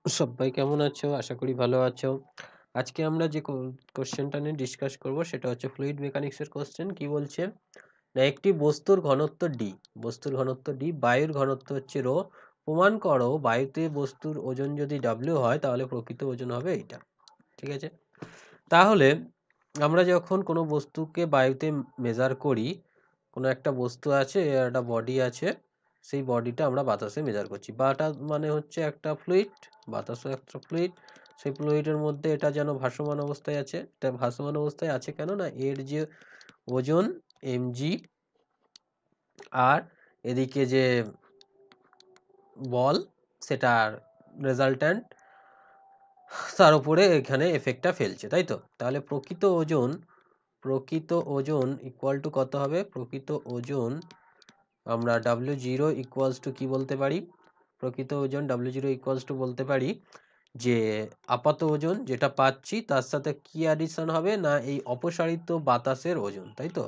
সবাই কেমন আছো? আশা করি ভালো আছো। আজকে আমরা যে কোয়েশ্চেনটা নিয়ে ডিসকাস করব সেটা হচ্ছে ফ্লুইড মেকানিক্স এর কোয়েশ্চেন। কি বলছে? না একটি বস্তুর ঘনত্ব ডি, বস্তুর ঘনত্ব ডি, বায়ুর ঘনত্ব হচ্ছে রো। প্রমাণ করো বায়ুতে বস্তুর ওজন যদি ডাব্লিউ হয় তাহলে প্রকৃত ওজন হবে এইটা। ঠিক আছে? তাহলে আমরা যখন কোনো বস্তুকে বায়ুতে মেজার করি, কোনো একটা বস্তু আছে, এর একটা বডি আছে, সেই বডিটা আমরা বাতাসে মেজার করছি। বাতাস মানে হচ্ছে একটা ফ্লুইড, বাতাসও একটা ফ্লুইড। সেই ফ্লুইডের মধ্যে এটা যেন ভাসমান অবস্থায় আছে। এটা ভাসমান অবস্থায় আছে কেন না এর যে ওজন mg, আর এদিকে যে বল সেটার রেজাল্ট্যান্ট তার উপরে এখানে এফেক্টটা ফেলছে, তাই তো? তাহলে প্রকৃত ওজন ইকুয়াল টু কত হবে? প্রকৃত ওজন আমরা W0 ইকুয়ালস টু কি বলতে পারি? প্রকৃত ওজন W0 ইকুয়ালস টু বলতে পারি যে আপাত ওজন যেটা পাচ্ছি তার সাথে কি অ্যাডিশন হবে না এই অপসারিত বাতাসের ওজন, তাই তো?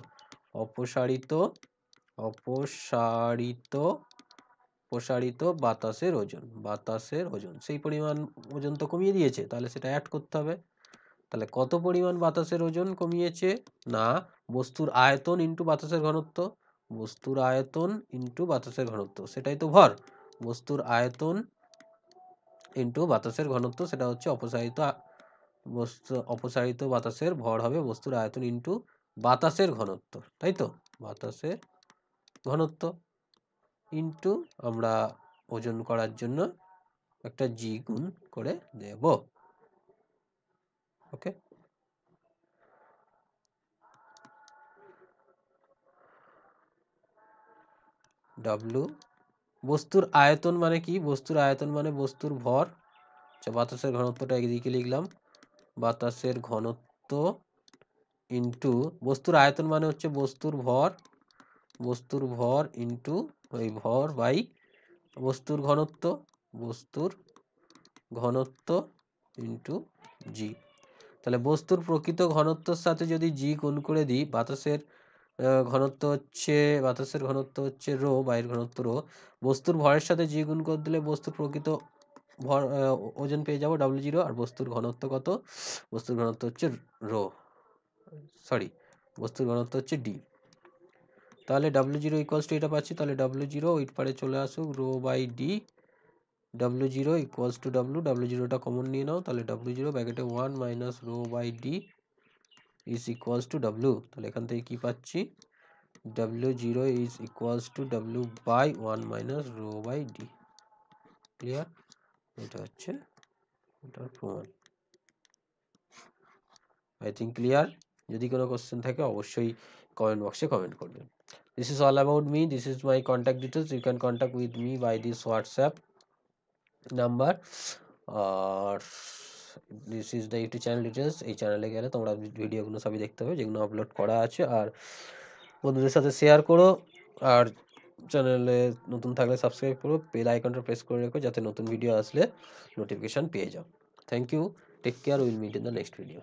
অপসারিত অপসারিত প্রসারিত বাতাসের ওজন সেই পরিমাণ ওজন তো কমিয়ে দিয়েছে, তাহলে সেটা অ্যাড করতে হবে। তাহলে কত পরিমাণ বাতাসের ওজন কমিয়েছে? না বস্তুর আয়তন ইন্টু বাতাসের ঘনত্ব, বস্তুর আয়তন ইন্টু বাতাসের ঘনত্ব, সেটাই তো ভর। বস্তুর আয়তন ইন্টু বাতাসের ঘনত্ব, সেটা হচ্ছে অপসারিত বাতাসের ভর হবে বস্তুর আয়তন ইন্টু বাতাসের ঘনত্ব, তাই তো? বাতাসের ঘনত্ব ইন্টু আমরা ওজন করার জন্য একটা জি গুণ করে দেব। ওকে, ডাব্লু বস্তুর আয়তন মানে কি? বস্তুর আয়তন মানে বস্তুর ভর। আচ্ছা, বাতাসের ঘনত্বটা এদিকে লিখলাম, বাতাসের ঘনত্ব ইন্টু বস্তুর আয়তন মানে হচ্ছে বস্তুর ভর ইন্টু ওই ভর বাই বস্তুর ঘনত্ব ইন্টু জি। তাহলে বস্তুর প্রকৃত ঘনত্বের সাথে যদি জি গুণ করে দিই, বাতাসের ঘনত্ব হচ্ছে রো, বায়ুর ঘনত্ব রো, বস্তুর ভরের সাথে জি গুণ করে দিলে বস্তুর প্রকৃত ভর ওজন পেয়ে যাবো W0। আর বস্তুর ঘনত্ব কত? বস্তুর ঘনত্ব হচ্ছে রো, সরি বস্তুর ঘনত্ব হচ্ছে ডি। তাহলে W0 ইকুয়ালস টু এটা পাচ্ছি, তাহলে W0 ওই পারে চলে আসুক, rho by D. W0 equals to W0টা কমন নিয়ে নাও, তাহলে W0 ব্র্যাকেটে 1 minus rho by D is equals to W। তাহলে এখান থেকে কি পাচ্ছি? W0 is equals to W by 1 minus rho by D. Clear? এটা হচ্ছে এটার প্রমাণ। I think clear. যদি কোনো কোশ্চেন থাকে অবশ্যই কমেন্ট বক্সে কমেন্ট করবেন। This is all about me. This is my contact details. You can contact with me by this WhatsApp number. আর this is the YouTube channel details. এই চ্যানেলে গেলে তোমরা ভিডিওগুলো সবই দেখতে পাবে যেগুলো আপলোড করা আছে। আর বন্ধুদের সাথে শেয়ার করো। আর চ্যানেলে নতুন থাকলে সাবস্ক্রাইব করো, বেল আইকনটা প্রেস করে রেখো যাতে নতুন ভিডিও আসলে নোটিফিকেশন পেয়ে যাও। Thank you, take care, will meet in the next video.